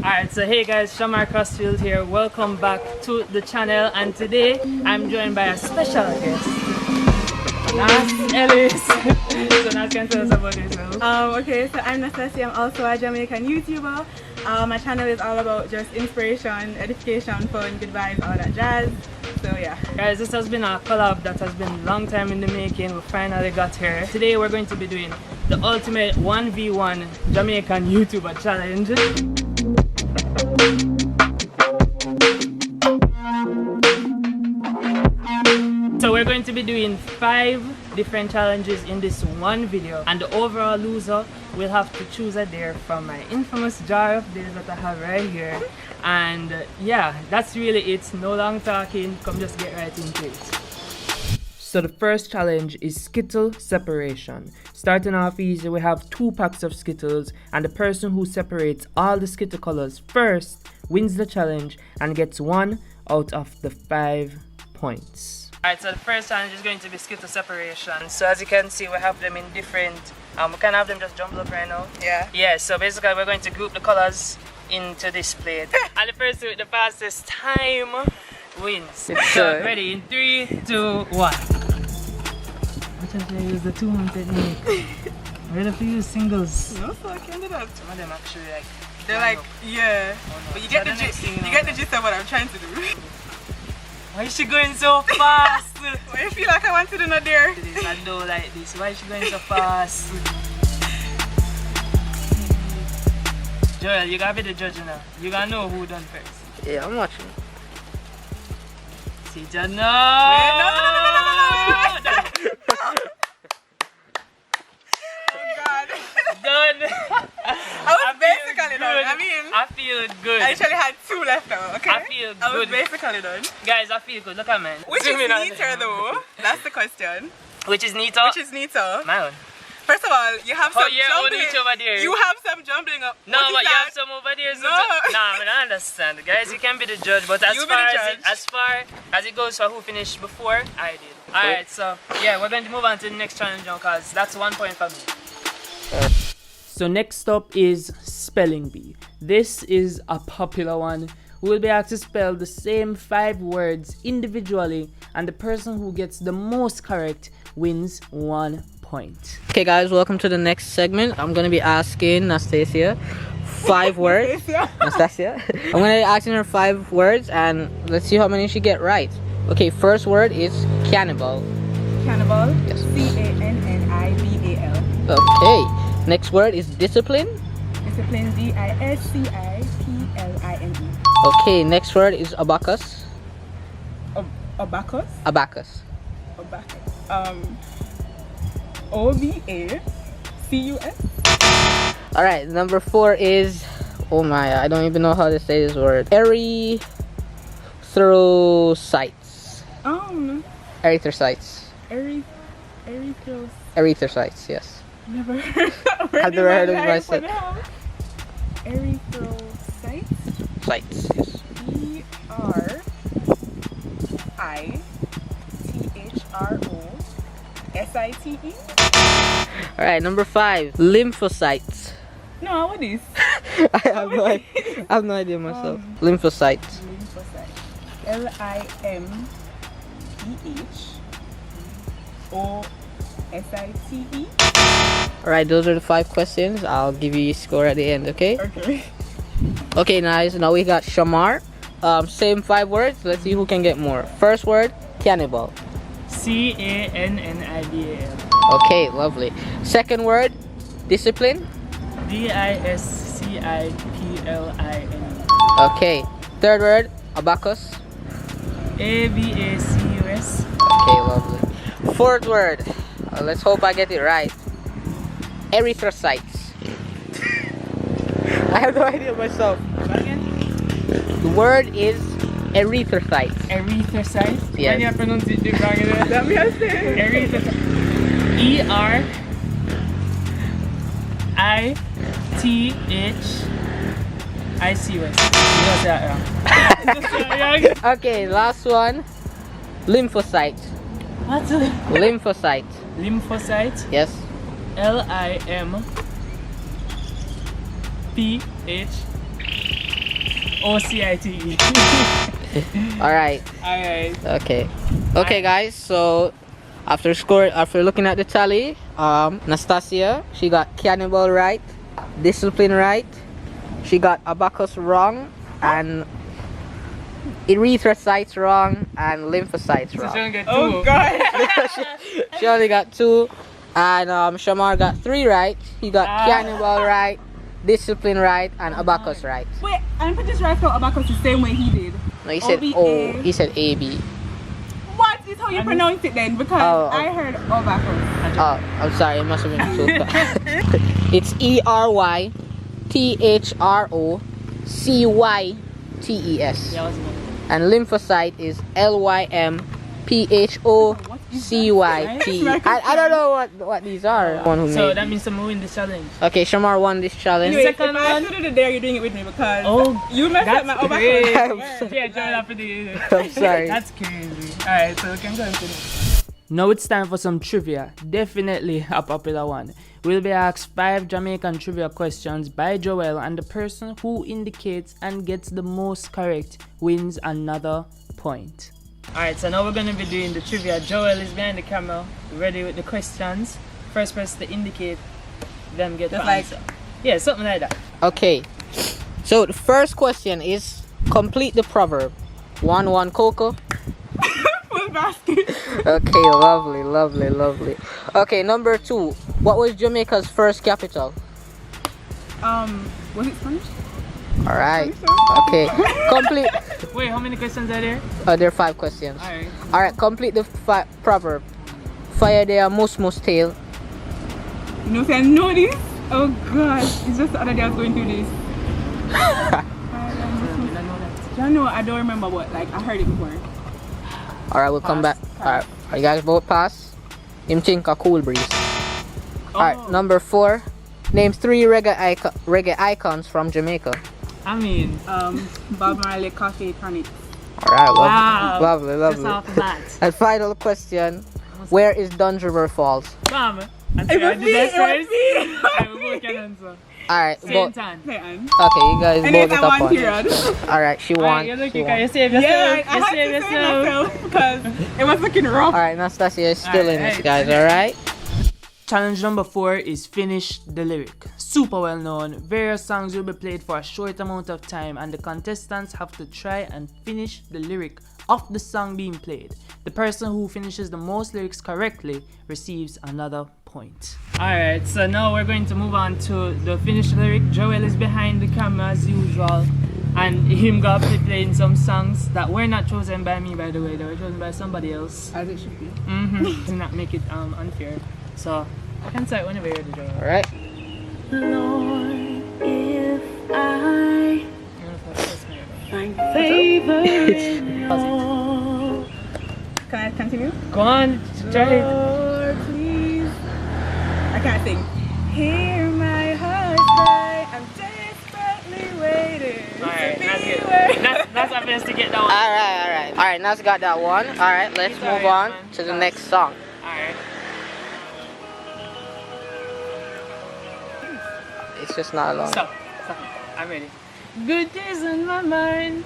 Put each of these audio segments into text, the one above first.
Alright, so hey guys, Shamar Crossfield here. Welcome back to the channel, and today I'm joined by a special guest, Nas Ellis. So Nas, can tell us about yourself? Okay, so I'm Nas Ellis. I'm also a Jamaican YouTuber. My channel is all about just inspiration, edification, fun, good vibes, all that jazz. So yeah. Guys, this has been a collab that has been a long time in the making. We finally got here. Today we're going to be doing the ultimate 1v1 Jamaican YouTuber challenge. So we're going to be doing 5 different challenges in this one video, and the overall loser will have to choose a dare from my infamous jar of dares that I have right here. And yeah, that's really it. No long talking, come just get right into it. So the first challenge is Skittle separation. Starting off easy, we have 2 packs of Skittles, and the person who separates all the Skittle colors first wins the challenge and gets 1 out of the 5 points. Alright, so the first challenge is going to be Skittle separation. So as you can see, we have them in different, we can have them just jumbled up right now. Yeah. Yeah, so basically we're going to group the colors into this plate. And the person with the fastest time wins. So ready in 3, 2, 1. Which of they use the 2-1 technique? Ready for you singles? No, so I can do that. Some of them actually like, they're like, yeah. Oh, no. But you get the gist. You get the gist of what I'm trying to do. Why is she going so fast? I feel like I want to do not there. I don't like this. Why is she going so fast? Joel, you gotta be the judge now. You gotta know who done first. Yeah, I'm watching. See, no! Oh God. Done. I was basically done. I mean, I feel good. I actually had 2 left now, okay? I feel good. I was basically done. Guys, I feel good. Look at mine. Which is neater though? That's the question. Which is neater? Which is neater? My own. First of all, you have some jumbling. Each over there. You have some jumbling up. No, what but is you that? have some over there. No. Nah, I mean, I understand. Guys, you can be the judge, but as far as it goes for who finished before, I did. Alright, so yeah, we're going to move on to the next challenge now, because that's 1 point for me. So next up is spelling bee. This is a popular one. We'll be asked to spell the same 5 words individually, and the person who gets the most correct wins 1 point. Okay guys, welcome to the next segment. I'm gonna be asking Nastasia 5 words. Nastasia? I'm gonna be asking her 5 words, and let's see how many she get right. Okay, first word is cannibal. Cannibal? Yes. C-A-N-N-I-B-A-L. Okay. Next word is discipline. Discipline, D-I-S-C-I-P-L-I-N-E. Okay, next word is abacus. Abacus? Abacus. Abacus. O-B-A-C-U-S. Alright, number 4 is, oh my, I don't even know how to say this word. Erythrocytes. Erythrocytes. Erythrocytes, yes. Never heard that word. I've never heard of it myself. Erythrocytes? Sites, yes. E-R-I-T-H-R-O-S-I-T-E. Alright, number 5, lymphocytes. No, what is? I have no idea myself. Lymphocytes. Lymphocyte. L-I-M-P-H-O-S-I-T-E. Alright, those are the 5 questions. I'll give you a score at the end, okay? Okay. Okay, nice. Now we got Shamar. Same 5 words. Let's see who can get more. First word, cannibal. C-A-N-N-I-B-A-L. Okay, lovely. Second word, discipline. D-I-S-C-I-P-L-I-N-E. Okay. Third word, abacus. A-B-A-C-U-S. Okay, lovely. Fourth word, let's hope I get it right. Erythrocytes. I have no idea myself. The word is erythrocytes. Erythrocytes? Yes. Can you pronounce it differently? That me I say. Erythrocytes. E-R-I-T-H-I-C-U-S. You know that wrong. Okay, last one. Lymphocyte. What? Lymphocyte. Lymphocyte? Yes. L-I-M-P-H OCITE. Alright. Alright. Okay. Okay, guys. So after looking at the tally, Nastasia, she got cannibal right, discipline right, she got abacus wrong, and erythrocytes wrong, and lymphocytes wrong. So she only get 2. Oh god. She only got 2, and Shamar got 3 right. He got cannibal right, discipline right, and abacus right. Wait, I'm pretty sure I spelled abacus the same way he did. No, he said OBA. O. He said AB. What is how you pronounce it then? Because I heard abacus. Oh, I'm sorry. It must have been 2. It's ERYTHROCYTES. Yeah, what's it? And lymphocyte is LYMPHOCYT. I don't know what these are. One who So made that means someone win the challenge. Okay, Shamar won this challenge. Anyway, if Second I one. have to do the dare, you're doing it with me because you messed up my That's abacus. crazy. I'm Yeah, join up for the. I'm sorry. That's crazy. Alright, so we can go into this. Now it's time for some trivia. Definitely a popular one. We'll be asked 5 Jamaican trivia questions by Joel, and the person who indicates and gets the most correct wins another point. Alright, so now we're going to be doing the trivia. Joel is behind the camera, ready with the questions. First person to indicate, them get the answer. Yeah, something like that. Okay. So the first question is complete the proverb. 1-1 cocoa. Full basket. Okay, lovely. Okay, number 2. What was Jamaica's first capital? Was it Spanish? Alright. Okay. Complete. Wait, how many questions are there? There are 5 questions. Alright. Alright, complete the proverb. Fire there, mus tail. You know, say I know this. Oh god, it's just the other day I was going through this. I know, I don't remember what, like I heard it before. Alright, we'll come back. Alright, are you guys both pass? Him think a cool breeze. Alright, number 4. Name 3 reggae icons from Jamaica. I mean, Bob Marley, Coffee, Tonic. Alright, wow. lovely. Just off the bat. And final question. Where is Duns River Falls? Bam. It was me, it was me. I will both can answer. Alright, Same time. okay, you guys And both then get I a won point. period. Alright, she won. You're She looking, won. you save yourself. Yeah, I you had to save save yourself. myself because it was looking rough. Alright, Nastasia is still in this, Alright, guys, alright? Challenge number 4 is finish the lyric. Super well known. Various songs will be played for a short amount of time, and the contestants have to try and finish the lyric of the song being played. The person who finishes the most lyrics correctly receives another point. Alright, so now we're going to move on to the finished lyric. Joel is behind the camera as usual, and him got to be playing some songs that were not chosen by me, by the way. They were chosen by somebody else. As it should be. To not make it unfair. So I can start whenever you're ready, Joel. Alright. Lord, if I find favor in all. Can I continue? Go on, try it. Lord, please. I can't sing. Hear my heart cry. I'm desperately waiting. Alright, to that's be good. where- That's obvious to get that one. Alright, Nas got that one. Alright, let's move on to the next song. Alright. It's just not long. Stop. I'm ready. Good days in my mind.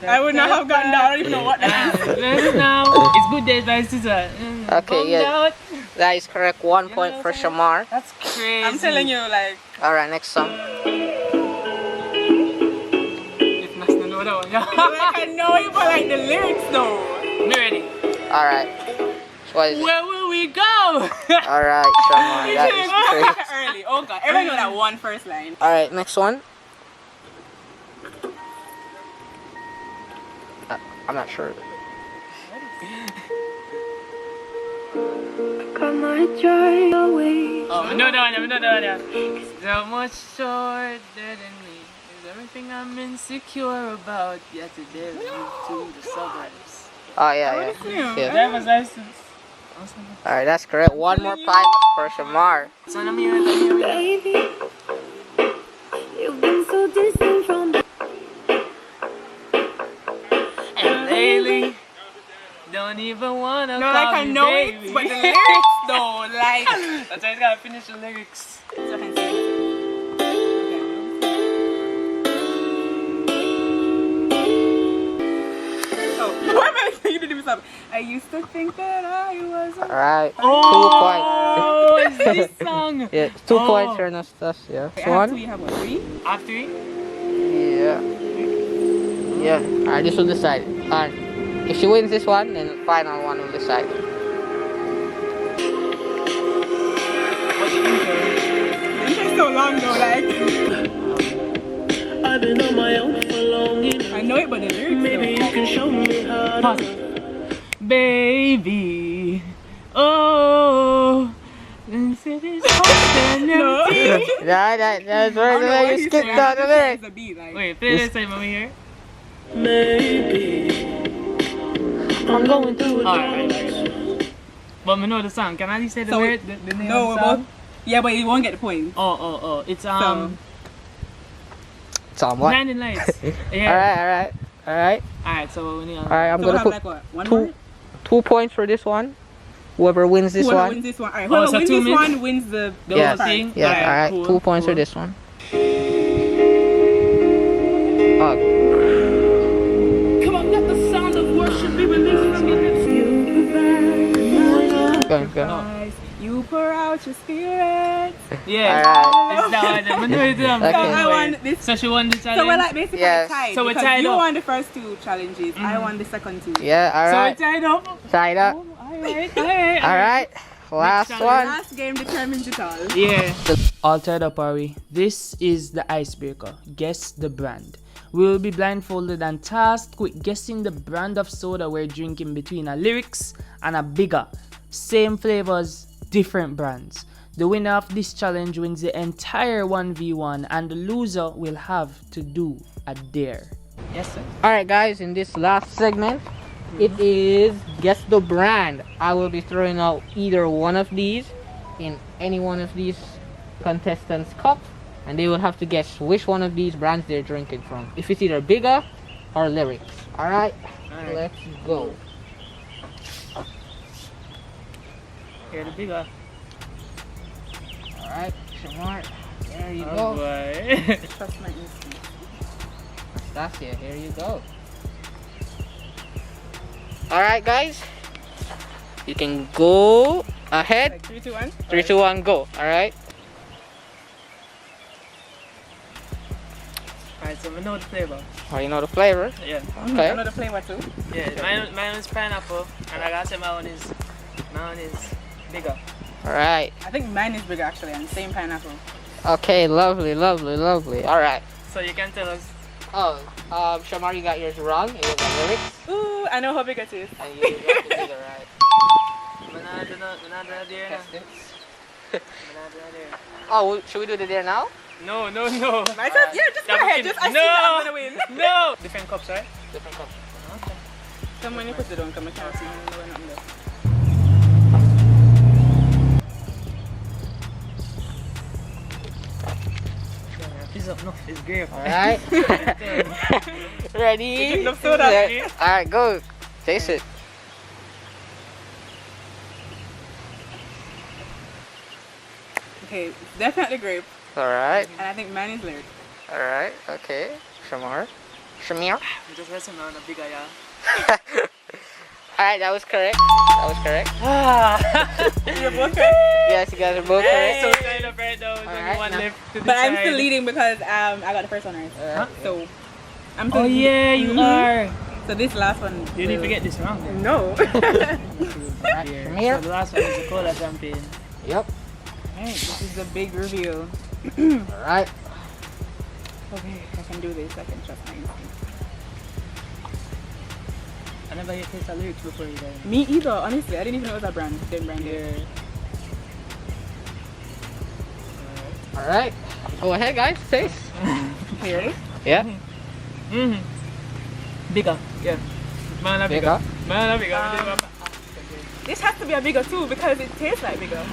I would not have gotten that. I don't even know what that is. Now it's good days by sister. Okay, yeah. That is correct. 1 point for Shamar. That's crazy. I'm telling you, like. Alright, next song. If Nas don't know that one, yeah. Like I know it, but like the lyrics though. Me ready. Alright. So what is it? Where will we go? Alright, Shamar. That is crazy. Early. Oh god. Everyone know that one first line. Alright, next one. I'm not sure. Come on, try away. Oh, no. So much shorter than me is everything I'm insecure about. Yet today we move to the suburbs. Oh, yeah. Yeah. Driver's license. Alright, that's correct. 1 more point for Shamar. So I'm here. Baby, you've been so distant from the And lately, don't even wanna No, call like I me know baby. it, but the lyrics though, like. That's why I gotta finish the lyrics. mess up. I used to think that I was. Alright. Oh, it's this song. 2 points. Yeah, 2 points for Anastasia. Wait, So I have one. two, you have what, three? I have 3. Yeah. Yeah. Alright, this will decide. Alright. If she wins this one, then the final one will decide. What's the intro? It's so long though, like. I've been on my own for long. I know it, but the lyrics. Maybe you can show me how to. Baby, oh, this is often empty. That's right. You skipped out the lyrics. Like, Wait, play this time over here. Maybe I'm going through a Alright. divorce. But we know the song. Can I at least say the So word? The name no, of we're the song? both. Yeah, but you won't get the point. Oh. It's Somewhat. Blinding Lights. Yeah. Alright. Alright, so we need. Alright, I'm So gonna we'll put have like what? 1 2 more? 2 points for this one. Whoever wins this Whoever one. wins this one. Alright, Oh, whoever so wins 2 this minutes? one wins the Yeah, whole thing? prize. Yeah, Alright, alright. cool, 2 points for cool. this one. Come on, let the sound of worship be released from your lips. Go. You pour out your spirit. Yeah. Alright. It's that one. We know it's So I won this. So she won the challenge. So we're like basically Yes. tied. So we're because tied you up. won the first 2 challenges. I won the second 2. Yeah, So alright. we're tied up. Tied up. Alright. Alright. Last challenge. one. Last game determines it all. Yeah. All tied up, are we? This is the icebreaker. Guess the brand. We will be blindfolded and tasked with guessing the brand of soda we're drinking between a lyrics and a bigger. Same flavors, different brands. The winner of this challenge wins the entire 1v1 and the loser will have to do a dare. Yes, sir. Alright guys, in this last segment, it is guess the brand. I will be throwing out either one of these in any one of these contestants' cup, and they will have to guess which one of these brands they're drinking from. If it's either bigger or lyrics. Alright, let's go. Here the bigger. Alright, Shamar, there you Oh go. boy. Trust my instinct. Anastasia, here you go. Alright guys, you can go ahead. Like 3, 2, 1. 3, 2, 1, go. Alright. Alright, so we know the flavor. Oh, you know the flavor. Yeah. Okay. Another flavor too. Yeah. Mine is pineapple, and I gotta say my one is bigger. Alright. I think mine is bigger actually, and same pineapple. Okay, lovely. Alright. So you can tell us. Oh, Shamar, you got yours wrong. It was the lyrics. Ooh, I know how big it is. And you got the bigger, right? Oh, should we do the dare now? No. Might as well, yeah, just go ahead. Just I see that I'm gonna win. No. Different cups, right? Different cups. Okay. Come when you put it on, come I can't see when I'm there. Fizz up, no, it's grape. Alright. Ready? You drink enough soda? Yeah. Alright, go. Taste it. Okay, definitely grape. Alright. And I think mine is lyric. Alright. Okay. Shamar. Shamir. Just listen on a bigger, yeah. Alright, that was correct. You're both correct. Yes, you guys are both correct. So we're kind of right now. There's only Alright, one now- left to But I'm decide. still leading because I got the first one right. So I'm still Oh yeah, you Mhm. are. So this last one. You didn't forget this wrong. Then. No. Alright, So Shamir. the last one is the cola champagne. Yep. Alright, this is the big reveal. Alright. Okay, I can do this. I can trust my instinct. I never heard taste of lyrics before you guys. Me either, honestly. I didn't even know it was a brand. Them brand there. Alright. Go ahead, guys. Taste. Okay, ready? Yeah. Mm-hmm. Bigger, yeah. Man, Bigger. Man, bigger. This has to be a bigger too because it tastes like bigger.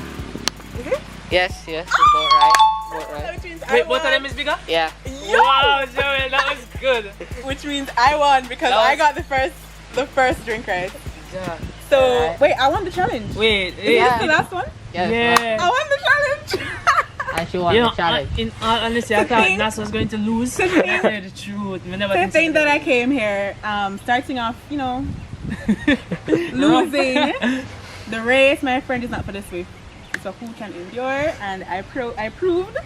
Is it? Yes, yes. You're both right. Both right. Which means I Wait, both of won. them is bigger? Yeah. Wow, Joey, that was good. Which means I won because That was- I got the first drink right. Yeah. So Alright. wait, I won the challenge. Wait, Is Yeah. this the last one? Yes, yeah. I won the challenge. And she won You the know, challenge. in all honesty, I thought Nas was going to lose. I tell you the truth. We never The think thing that I so. came here, starting off, you know, Losing the race, my friend, is not for the swift. It's a who can endure, and I proved that I can endure.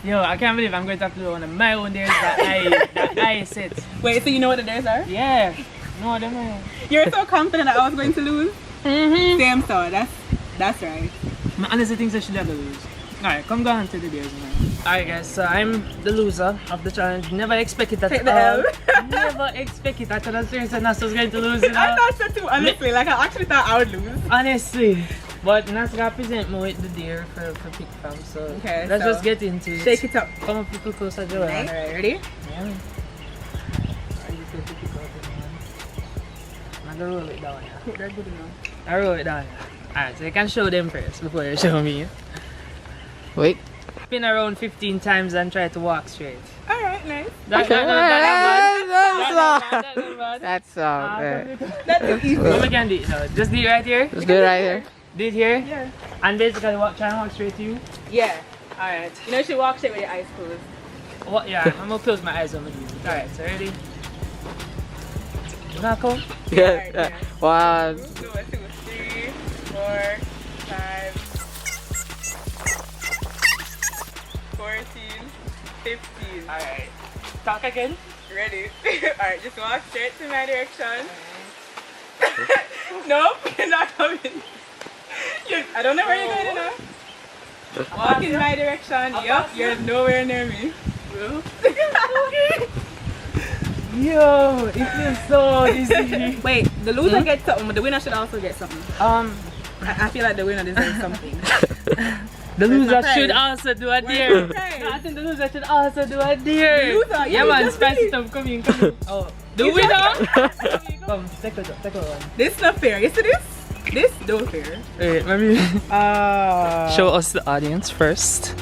Yo, I can't believe I'm going to have to do one of my own dares that I set. Wait, so you know what the dares are? Yeah. No, I don't know. You're so confident that I was going to lose? Mm-hmm. Same so, that's right. I honestly think I should have to lose. Alright, come go on to the dares now. Alright guys, so I'm the loser of the challenge. Never expect it at Take the all. L. Never expect it. I thought I was seriously Nas was going to lose, you know? I thought so too, honestly. Like, I actually thought I would lose. Honestly. But Nas gonna present me with the dare for pick from, so Okay, let's so just get into it. shake it up. Come on, people closer to Alright, ready? Yeah. Are you so difficult, man? I'm gonna roll it down, yeah. They're good enough. I roll it down, yeah. Alright, so you can show them first before you show me. Wait. Spin around 15 times and try to walk straight. Alright, nice. That's not bad. That's That's easy. What we can do it now? Just do it right here? Let's do it right here. Do it here? Yeah. And basically try and walk straight to you? Yeah. Alright. You know, you should walk straight with your eyes closed. What? Yeah, I'm gonna close my eyes when we do it. Alright, so ready? You gonna come? Yeah. yeah. 1. 2, 3, 4, 5, 14, 15. Alright. Talk again. Ready? Alright, just walk straight to my direction. Nope, you're not coming. I don't know where you're going now. Walk in my direction. Yup, you're nowhere near me. Yo, it feels so easy. Wait, the loser gets something, but the winner should also get something. I feel like the winner deserves something. The loser prize? should also do a dare. Where's my prize? No, I think the loser should also do a dare. The loser? Yeah, you man, just spicy did it. stuff. Come in. Oh, the winner? Come, take a one. This not fair. You see this? This don't fair. Wait, let me show us the audience first.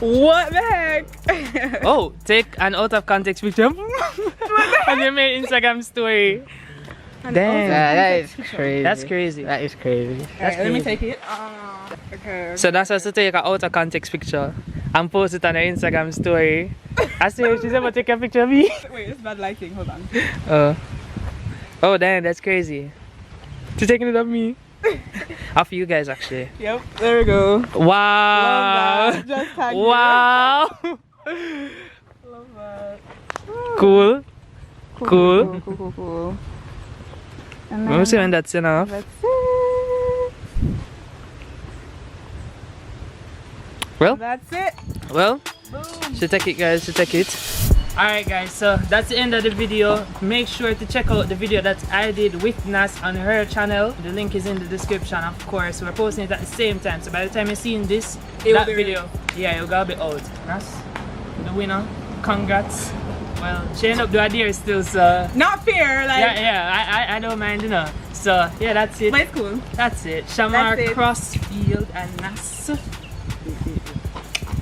What the heck? Oh, take an out of context picture on your main Instagram story. Damn. That is crazy. That's crazy. That is crazy. Alright, let me take it. Okay. So that's us to take an out of context picture and post it on her Instagram story. I see she's ever take a picture of me. Wait, it's bad lighting. Hold on. Oh damn, that's crazy. She's taking it of me. Off you guys actually. Yep, there we go. Wow. Love that. Just tag you. Wow. Love that. Cool. Cool. Cool. Let me see when that's enough. That's it. Well, That's it. well, Boom. should take it guys, should take it. Alright guys, so that's the end of the video. Make sure to check out the video that I did with Nas on her channel. The link is in the description, of course. We're posting it at the same time, so by the time you're seeing this, that video, yeah, you're gonna be out. Nas, the winner, congrats. Well, she ended up doing a dare still, so Not fair, like. yeah, I don't mind, you know. So yeah, that's it. But it's cool. That's it. Shamar, That's it. Crossfield, and Nas.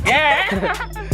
Yeah.